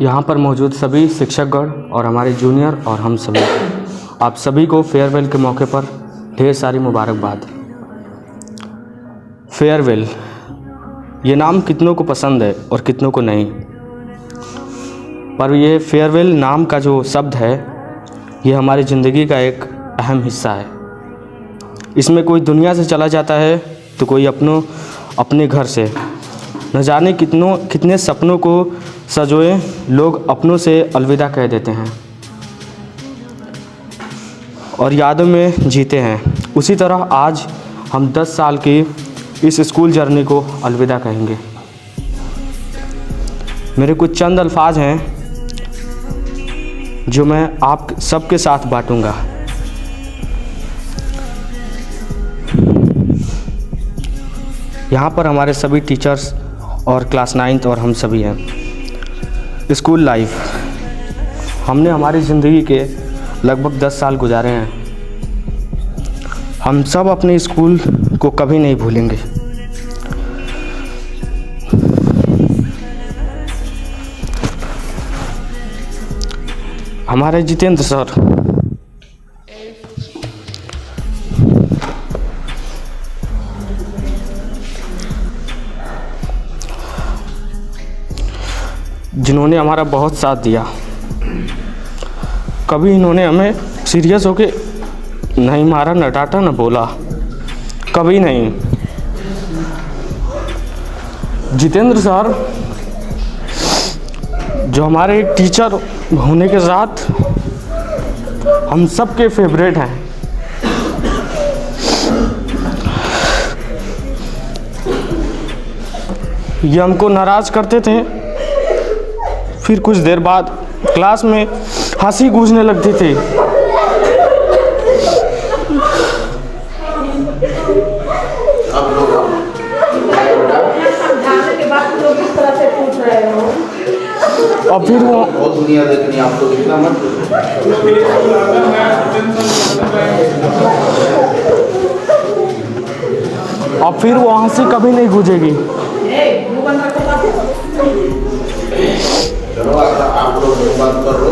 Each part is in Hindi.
यहाँ पर मौजूद सभी शिक्षकगण और हमारे जूनियर और हम सभी, आप सभी को फेयरवेल के मौके पर ढेर सारी मुबारकबाद। फेयरवेल, ये नाम कितनों को पसंद है और कितनों को नहीं, पर ये फेयरवेल नाम का जो शब्द है ये हमारी ज़िंदगी का एक अहम हिस्सा है। इसमें कोई दुनिया से चला जाता है तो कोई अपने घर से, न जाने कितने सपनों को सजोए लोग अपनों से अलविदा कह देते हैं और यादों में जीते हैं। उसी तरह आज हम 10 साल की इस स्कूल जर्नी को अलविदा कहेंगे। मेरे कुछ चंद अल्फाज हैं जो मैं आप सबके साथ बांटूंगा। यहाँ पर हमारे सभी टीचर्स और क्लास 9th और हम सभी हैं। स्कूल लाइफ, हमने हमारी ज़िंदगी के लगभग 10 साल गुजारे हैं। हम सब अपने स्कूल को कभी नहीं भूलेंगे। हमारे जितेंद्र सर, जिन्होंने हमारा बहुत साथ दिया। कभी इन्होंने हमें सीरियस होके नहीं मारा, न डांटा, न बोला, कभी नहीं। जितेंद्र सर जो हमारे एक टीचर होने के साथ हम सब के फेवरेट हैं। ये हमको नाराज़ करते थे, फिर कुछ देर बाद क्लास में हंसी गूंजने लगती थी। और फिर वो दुनिया देखनी आप लोग इतना मत। और फिर वो हंसी कभी नहीं गूंजेगी। आप लोग बात कर लो,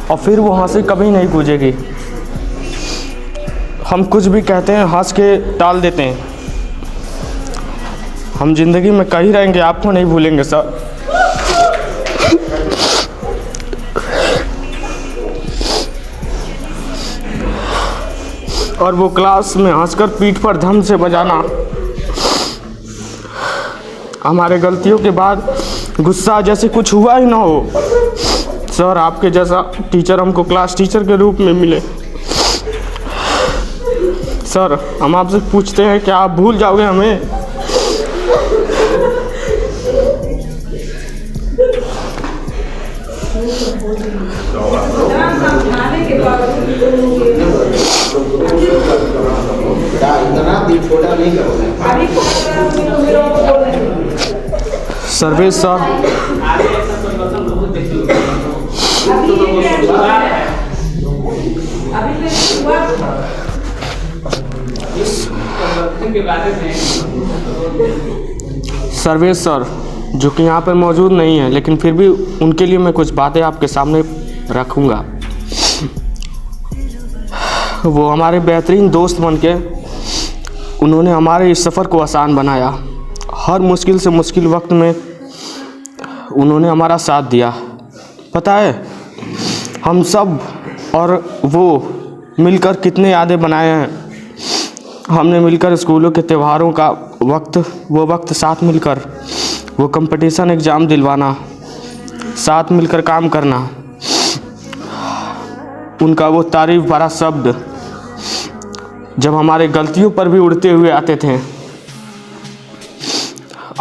और फिर वो हंसी कभी नहीं गूंजेगी। हम कुछ भी कहते हैं हंस के टाल देते हैं। हम जिंदगी में कहीं रहेंगे, आपको नहीं भूलेंगे सर। और वो क्लास में हंसकर पीठ पर धम से बजाना, हमारे गलतियों के बाद गुस्सा जैसे कुछ हुआ ही ना हो। सर, आपके जैसा टीचर हमको क्लास टीचर के रूप में मिले। सर, हम आपसे पूछते हैं क्या आप भूल जाओगे हमें? सर्वेश सर, सर्वेश सर जो कि यहाँ पर मौजूद नहीं है, लेकिन फिर भी उनके लिए मैं कुछ बातें आपके सामने रखूँगा। वो हमारे बेहतरीन दोस्त बनके उन्होंने हमारे इस सफ़र को आसान बनाया। हर मुश्किल से मुश्किल वक्त में उन्होंने हमारा साथ दिया। पता है, हम सब और वो मिलकर कितने यादें बनाए हैं। हमने मिलकर स्कूलों के त्योहारों का वक्त साथ मिलकर वो कंपटीशन एग्ज़ाम दिलवाना, साथ मिलकर काम करना, उनका वो तारीफ़ भरा शब्द जब हमारे गलतियों पर भी उड़ते हुए आते थे।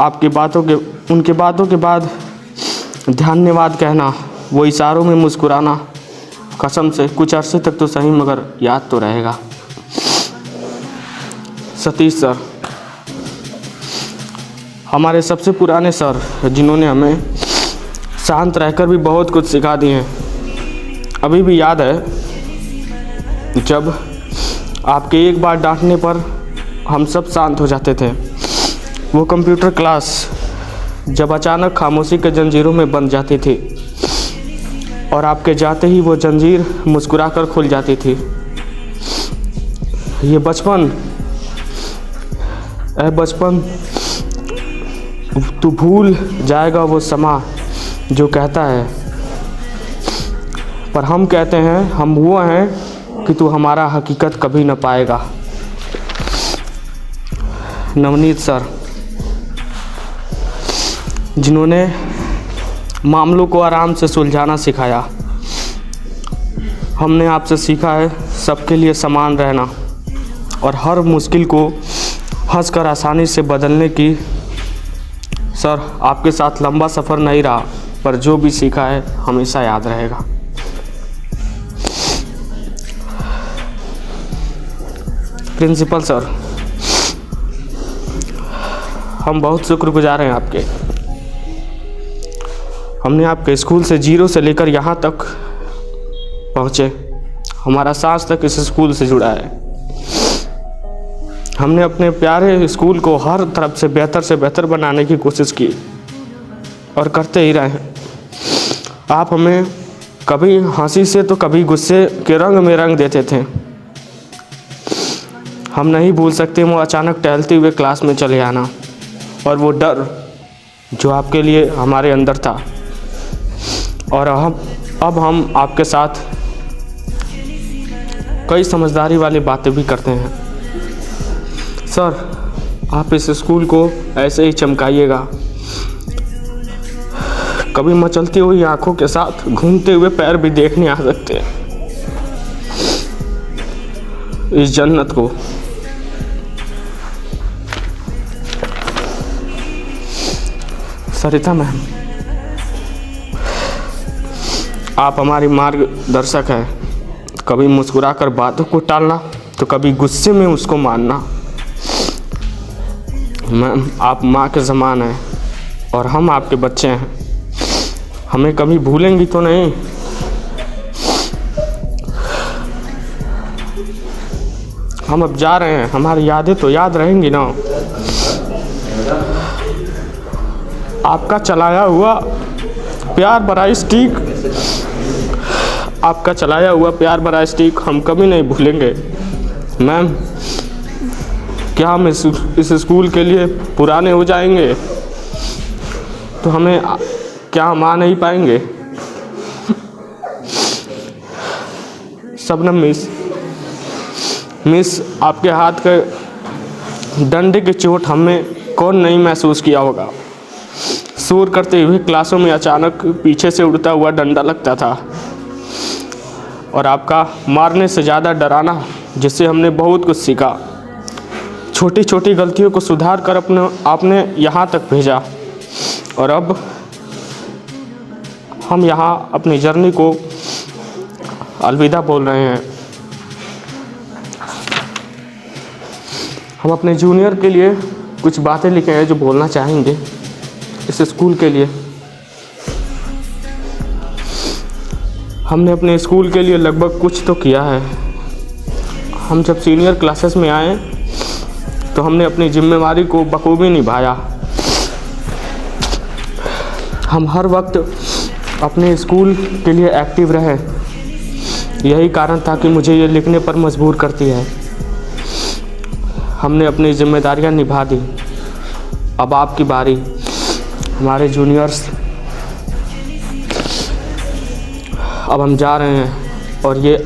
उनके बातों के बाद धन्यवाद कहना, वो इशारों में मुस्कुराना, कसम से कुछ अरसे तक तो सही मगर याद तो रहेगा। सतीश सर, हमारे सबसे पुराने सर जिन्होंने हमें शांत रहकर भी बहुत कुछ सिखा दिए हैं। अभी भी याद है जब आपके एक बार डांटने पर हम सब शांत हो जाते थे। वो कंप्यूटर क्लास जब अचानक खामोशी के जंजीरों में बंध जाती थी और आपके जाते ही वो जंजीर मुस्कुराकर खुल जाती थी। ये बचपन, ऐ बचपन, तू भूल जाएगा वो समा जो कहता है, पर हम कहते हैं हम वो हैं कि तू हमारा हकीकत कभी न पाएगा। नवनीत सर, जिन्होंने मामलों को आराम से सुलझाना सिखाया। हमने आपसे सीखा है सबके लिए समान रहना और हर मुश्किल को हंसकर आसानी से बदलने की। सर, आपके साथ लंबा सफ़र नहीं रहा, पर जो भी सीखा है हमेशा याद रहेगा। प्रिंसिपल सर, हम बहुत शुक्रगुजार हैं आपके। हमने आपके स्कूल से 0 से लेकर यहाँ तक पहुँचे। हमारा सांस तक इस स्कूल से जुड़ा है। हमने अपने प्यारे स्कूल को हर तरफ से बेहतर बनाने की कोशिश की और करते ही रहे। आप हमें कभी हंसी से तो कभी गुस्से के रंग में रंग देते थे। हम नहीं भूल सकते वो अचानक टहलते हुए क्लास में चले आना और वो डर जो आपके लिए हमारे अंदर था। और अब हम आपके साथ कई समझदारी वाली बातें भी करते हैं। सर, आप इस स्कूल को ऐसे ही चमकाइएगा। कभी मचलती हुई आंखों के साथ घूमते हुए पैर भी देखने आ सकते हैं इस जन्नत को। सरिता मैम, आप हमारी मार्गदर्शक हैं। कभी मुस्कुराकर बातों को टालना तो कभी गुस्से में उसको मानना। मैम, आप माँ के समान हैं और हम आपके बच्चे हैं। हमें कभी भूलेंगी तो नहीं? हम अब जा रहे हैं, हमारी यादें तो याद रहेंगी ना। आपका चलाया हुआ प्यार भरा स्टिक, आपका चलाया हुआ प्यार भरा स्टिक हम कभी नहीं भूलेंगे। मैम, क्या हम इस स्कूल के लिए पुराने हो जाएंगे तो हमें क्या हम आ नहीं पाएंगे? शबनम मिस, आपके हाथ के डंडे की चोट हमें कौन नहीं महसूस किया होगा। शोर करते हुए क्लासों में अचानक पीछे से उड़ता हुआ डंडा लगता था और आपका मारने से ज़्यादा डराना, जिससे हमने बहुत कुछ सीखा। छोटी छोटी गलतियों को सुधार कर आपने यहाँ तक भेजा और अब हम यहाँ अपनी जर्नी को अलविदा बोल रहे हैं। हम अपने जूनियर के लिए कुछ बातें लिखे हैं जो बोलना चाहेंगे इस स्कूल के लिए। हमने अपने स्कूल के लिए लगभग कुछ तो किया है। हम जब सीनियर क्लासेस में आए तो हमने अपनी जिम्मेवारी को बखूबी निभाया। हम हर वक्त अपने स्कूल के लिए एक्टिव रहे। यही कारण था कि मुझे ये लिखने पर मजबूर करती है। हमने अपनी जिम्मेदारियां निभा दी। अब आपकी बारी। हमारे जूनियर्स, अब हम जा रहे हैं और ये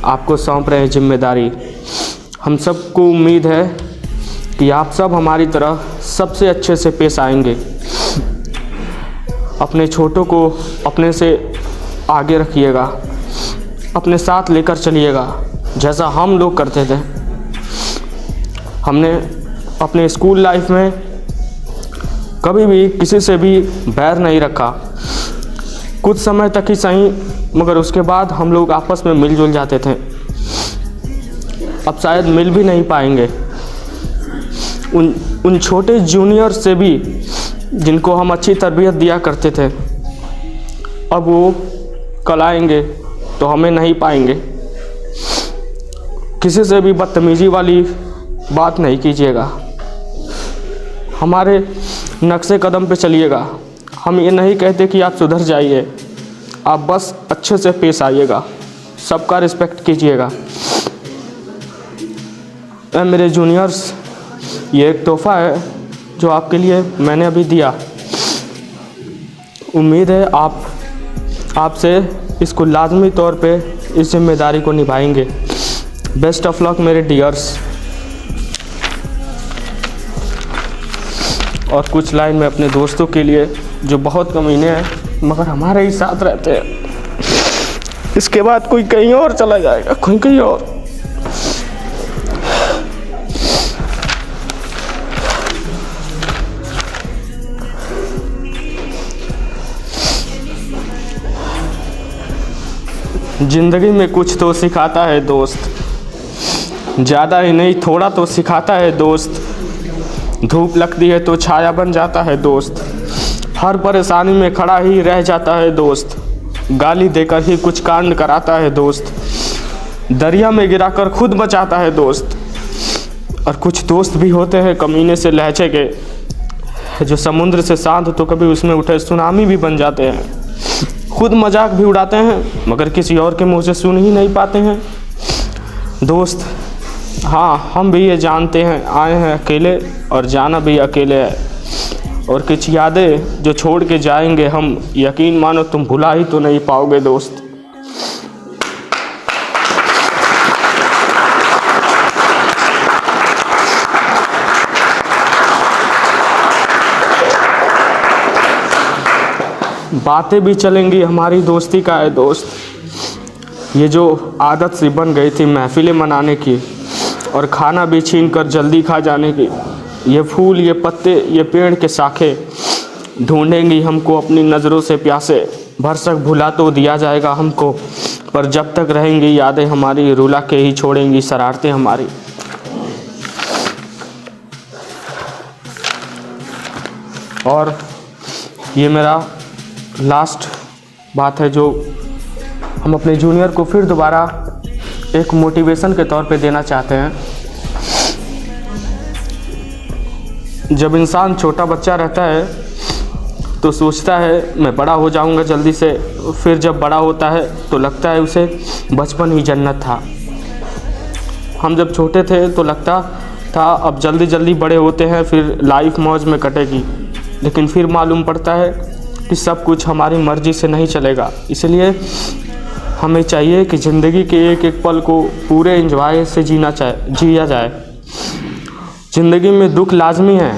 आपको सौंप रहे हैं जिम्मेदारी। हम सबको उम्मीद है कि आप सब हमारी तरह सबसे अच्छे से पेश आएंगे। अपने छोटों को अपने से आगे रखिएगा, अपने साथ लेकर चलिएगा जैसा हम लोग करते थे। हमने अपने स्कूल लाइफ में कभी भी किसी से भी बैर नहीं रखा। कुछ समय तक ही सही, मगर उसके बाद हम लोग आपस में मिलजुल जाते थे। अब शायद मिल भी नहीं पाएंगे। उन छोटे जूनियर से भी जिनको हम अच्छी तरबियत दिया करते थे, अब वो कल आएंगे तो हमें नहीं पाएंगे। किसी से भी बदतमीजी वाली बात नहीं कीजिएगा, हमारे नक्शे कदम पे चलिएगा। हम ये नहीं कहते कि आप सुधर जाइए, आप बस अच्छे से पेश आइएगा, सबका रिस्पेक्ट कीजिएगा। मेरे जूनियर्स, ये एक तोहफ़ा है जो आपके लिए मैंने अभी दिया। उम्मीद है आप आपसे इसको लाजमी तौर पे इस जिम्मेदारी को निभाएंगे। बेस्ट ऑफ लक मेरे डियर्स। और कुछ लाइन में अपने दोस्तों के लिए जो बहुत कमीने हैं मगर हमारे ही साथ रहते हैं। इसके बाद कोई कहीं और चला जाएगा, कोई कहीं और। जिंदगी में कुछ तो सिखाता है दोस्त, ज़्यादा ही नहीं थोड़ा तो सिखाता है दोस्त। धूप लगती है तो छाया बन जाता है दोस्त, हर परेशानी में खड़ा ही रह जाता है दोस्त। गाली देकर ही कुछ कांड कराता है दोस्त, दरिया में गिराकर खुद बचाता है दोस्त। और कुछ दोस्त भी होते हैं कमीने से लहजे के, जो समुद्र से शांत तो कभी उसमें उठे सुनामी भी बन जाते हैं। खुद मजाक भी उड़ाते हैं मगर किसी और के मुंह से सुन ही नहीं पाते हैं। दोस्त, हाँ, हम भी ये जानते हैं आए हैं अकेले और जाना भी अकेले है। और कुछ यादें जो छोड़ के जाएंगे हम, यकीन मानो तुम भुला ही तो नहीं पाओगे दोस्त। बातें भी चलेंगी, हमारी दोस्ती का है दोस्त। ये जो आदत सी बन गई थी महफिलें मनाने की और खाना भी छीन कर जल्दी खा जाने की, ये फूल, ये पत्ते, ये पेड़ के शाखें ढूंढेंगी हमको अपनी नज़रों से प्यासे। भरसक भुला तो दिया जाएगा हमको, पर जब तक रहेंगी यादें हमारी, रुला के ही छोड़ेंगी शरारतें हमारी। और ये मेरा लास्ट बात है जो हम अपने जूनियर को फिर दोबारा एक मोटिवेशन के तौर पे देना चाहते हैं। जब इंसान छोटा बच्चा रहता है तो सोचता है मैं बड़ा हो जाऊंगा जल्दी से, फिर जब बड़ा होता है तो लगता है उसे बचपन ही जन्नत था। हम जब छोटे थे तो लगता था अब जल्दी जल्दी बड़े होते हैं फिर लाइफ मौज में कटेगी, लेकिन फिर मालूम पड़ता है कि सब कुछ हमारी मर्ज़ी से नहीं चलेगा। इसलिए हमें चाहिए कि ज़िंदगी के एक एक पल को पूरे एंजॉय से जिया जाए। ज़िंदगी में दुख लाजमी है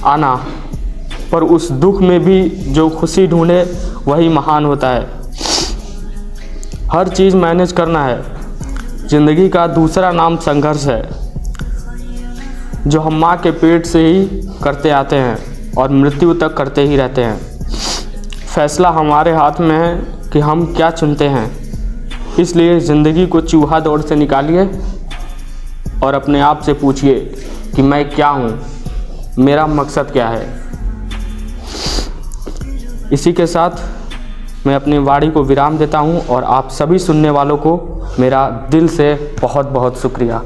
आना, पर उस दुख में भी जो खुशी ढूंढे वही महान होता है। हर चीज़ मैनेज करना है। ज़िंदगी का दूसरा नाम संघर्ष है, जो हम माँ के पेट से ही करते आते हैं और मृत्यु तक करते ही रहते हैं। फैसला हमारे हाथ में है कि हम क्या चुनते हैं। इसलिए ज़िंदगी को चूहा दौड़ से निकालिए और अपने आप से पूछिए कि मैं क्या हूँ, मेरा मकसद क्या है। इसी के साथ मैं अपनी वाणी को विराम देता हूँ और आप सभी सुनने वालों को मेरा दिल से बहुत बहुत शुक्रिया।